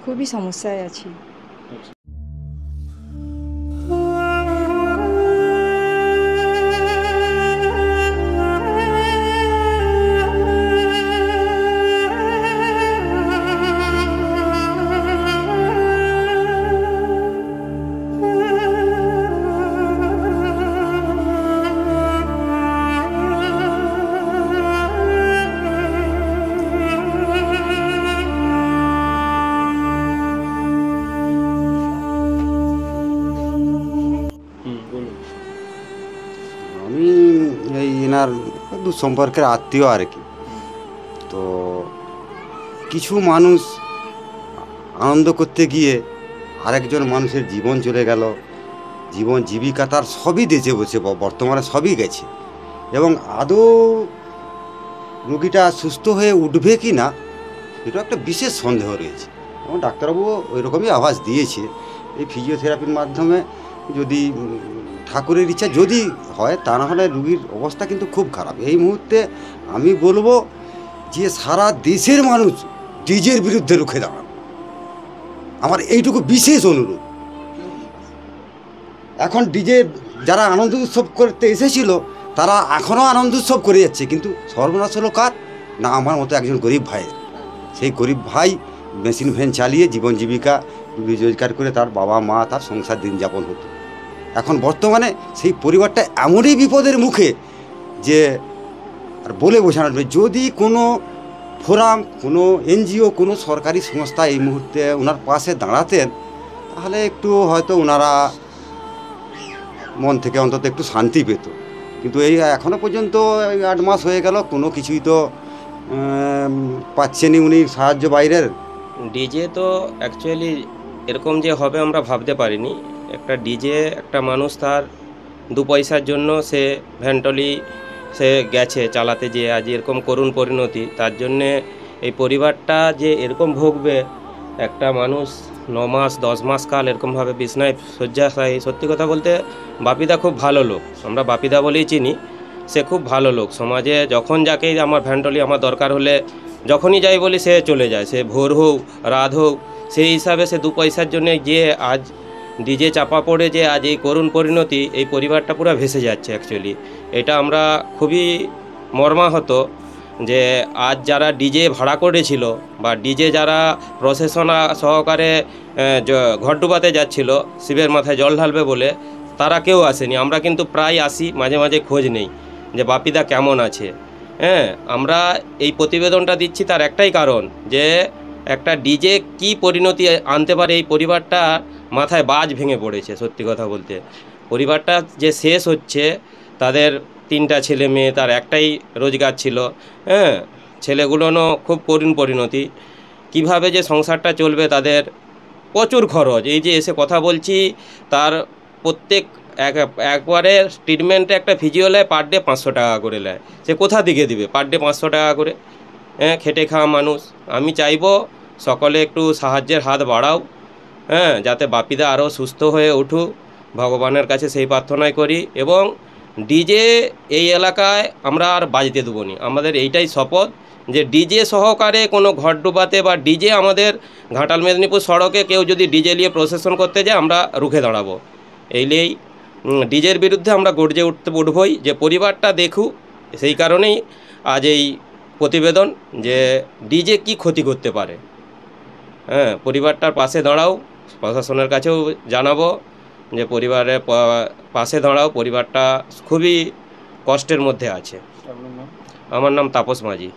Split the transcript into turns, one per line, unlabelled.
খুবই সমস্যায় আছি।
আমি এই এনার দূর সম্পর্কের আত্মীয় আর কি। তো কিছু মানুষ আনন্দ করতে গিয়ে আরেকজন মানুষের জীবন চলে গেল, জীবন জীবিকা তার সবই দেশে বসে বর্তমানে সবই গেছে, এবং আদৌ রোগীটা সুস্থ হয়ে উঠবে কি না এটা একটা বিশেষ সন্দেহ রয়েছে। এবং ডাক্তারবাবু ওই রকমই আভাস দিয়েছে এই ফিজিওথেরাপির মাধ্যমে যদি ঠাকুরের ইচ্ছা যদি হয়, তা না হলে রুগীর অবস্থা কিন্তু খুব খারাপ। এই মুহূর্তে আমি বলবো যে সারা দেশের মানুষ ডিজের বিরুদ্ধে রুখে দাঁড়ান, আমার এইটুকু বিশেষ অনুরোধ। এখন ডিজে যারা আনন্দ উৎসব করতে এসেছিল তারা এখনও আনন্দ উৎসব করে যাচ্ছে, কিন্তু সর্বনাশ হলো কার না, আমার মতো একজন গরিব ভাইয়ের। সেই গরিব ভাই মেশিন ভ্যান চালিয়ে জীবন জীবিকা রোজগার করে তার বাবা মা তার সংসার দিন যাপন হতো। এখন বর্তমানে সেই পরিবারটা এমনই বিপদের মুখে যে আর বলে বোঝানো যাবে। যদি কোনো ফোরাম, কোনো এনজিও, কোনো সরকারি সংস্থা এই মুহূর্তে ওনার পাশে দাঁড়াতেন তাহলে একটু হয়তো ওনারা মন থেকে অন্তত একটু শান্তি পেত। কিন্তু এই এখনও পর্যন্ত 8 মাস হয়ে গেল, কোনো কিছুই তো পাচ্ছেনি উনি সাহায্য বাইরের।
ডিজে তো অ্যাকচুয়ালি এরকম যে হবে আমরা ভাবতে পারিনি। একটা ডিজে একটা মানুষ তার 2 পয়সার জন্য সে ভ্যানটলি সে গেছে চালাতে, যে আজ এরকম করুণ পরিণতি, তার জন্যে এই পরিবারটা যে এরকম ভোগবে। একটা মানুষ 9 মাস 10 মাস কাল এরকমভাবে বিছনায় শয্যাশায়ী। সত্যি কথা বলতে বাপিদা খুব ভালো লোক, আমরা বাপিদা বলেই চিনি। সে খুব ভালো লোক, সমাজে যখন যাকেই আমার ভ্যানটলি আমার দরকার হলে যখনই যাই বলি সে চলে যায়, সে ভোর হোক রাত হোক। সেই হিসাবে সে 2 পয়সার জন্য যে আজ ডিজে চাপা পড়ে যে আজ এই করুণ পরিণতি, এই পরিবারটা পুরো ভেসে যাচ্ছে অ্যাকচুয়ালি। এটা আমরা খুবই মর্মাহত যে আজ যারা ডিজে ভাড়া করেছিল বা ডিজে যারা প্রশাসন সহকারে ঘট ডুবাতে যাচ্ছিল শিবের মাথায় জল ঢালবে বলে, তারা কেউ আসেনি। আমরা কিন্তু প্রায় আসি, মাঝে মাঝে খোঁজ নেই যে বাপিদা কেমন আছে। হ্যাঁ, আমরা এই প্রতিবেদনটা দিচ্ছি তার একটাই কারণ যে একটা ডিজে কি পরিণতি আনতে পারে। এই পরিবারটা মাথায় বাজ ভেঙে পড়েছে। সত্যি কথা বলতে পরিবারটা যে শেষ হচ্ছে, তাদের 3টা ছেলে মেয়ে, তার একটাই রোজগার ছিল। হ্যাঁ, ছেলেগুলোরও খুব করুণ পরিণতি। কিভাবে যে সংসারটা চলবে, তাদের প্রচুর খরচ। এই যে এসে কথা বলছি, তার প্রত্যেক একবারে ট্রিটমেন্টে একটা ফিজিওলায় পার ডে 500 টাকা করে নেয়। সে কোথা থেকে দিবে পার ডে 500 টাকা করে? হ্যাঁ, খেটে খাওয়া মানুষ। আমি চাইবো সকলে একটু সাহায্যের হাত বাড়াও, হ্যাঁ, যাতে বাপিদা আরও সুস্থ হয়ে উঠুক। ভগবানের কাছে সেই প্রার্থনাই করি। এবং ডিজে এই এলাকায় আমরা আর বাজতে দেবো না। আমাদের এইটাই শপথ যে ডিজে সহকারে কোনো ঘট ডুবাতে বা ডিজে আমাদের ঘাটাল মেদিনীপুর সড়কে কেউ যদি ডিজে নিয়ে প্রসেশন করতে যায় আমরা রুখে দাঁড়াবো। এইলেই ডিজের বিরুদ্ধে আমরা গর্জে উঠবই, যে পরিবারটা দেখুক। সেই কারণেই আজ এই প্রতিবেদন যে ডিজে কি ক্ষতি করতে পারে। হ্যাঁ, পরিবারটার পাশে দাঁড়াও, প্রশাসনের কাছেও জানাবো যে পরিবারের পাশে দাঁড়াও, পরিবারটা খুবই কষ্টের মধ্যে আছে। আমার নাম তাপস মাঝি।